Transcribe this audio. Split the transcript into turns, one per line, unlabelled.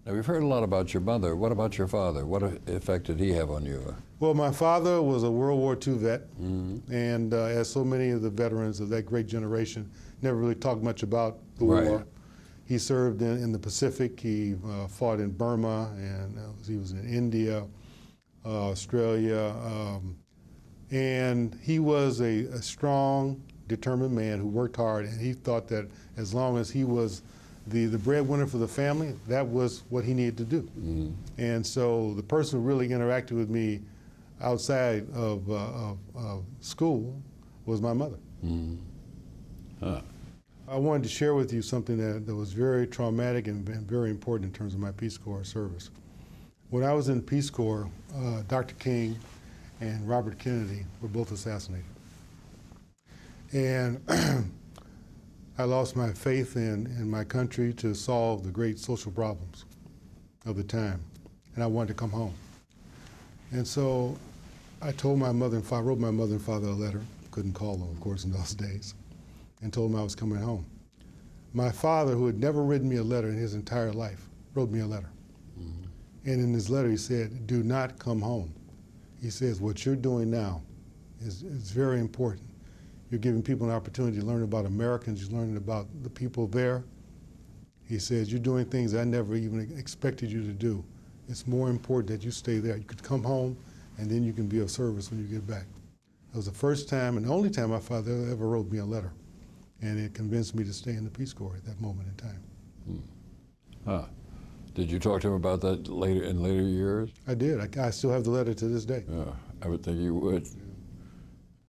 Now, we've heard a lot about your mother. What about your father? What effect did he have on you?
Well, my father was a World War II vet, and as so many of the veterans of that great generation, never really talked much about the war. He served in the Pacific. He fought in Burma, and he was in India, Australia, and he was a strong, determined man who worked hard, and he thought that as long as he was the breadwinner for the family, that was what he needed to do. And so the person who really interacted with me outside of school was my mother. I wanted to share with you something that was very traumatic and very important in terms of my Peace Corps service. When I was in Peace Corps, Dr. King and Robert Kennedy were both assassinated. And I lost my faith in my country to solve the great social problems of the time, and I wanted to come home. And so I told my mother and father, wrote my mother and father a letter, couldn't call them, of course, in those days, and told them I was coming home. My father, who had never written me a letter in his entire life, wrote me a letter. And in his letter he said, do not come home. He says, what you're doing now is very important. You're giving people an opportunity to learn about Americans, you're learning about the people there. He says, you're doing things I never even expected you to do. It's more important that you stay there. You could come home and then you can be of service when you get back. That was the first time and the only time my father ever wrote me a letter. And it convinced me to stay in the Peace Corps at that moment in time.
Did you talk to him about that in later years?
I did. I still have the letter to this day.
I would think you would.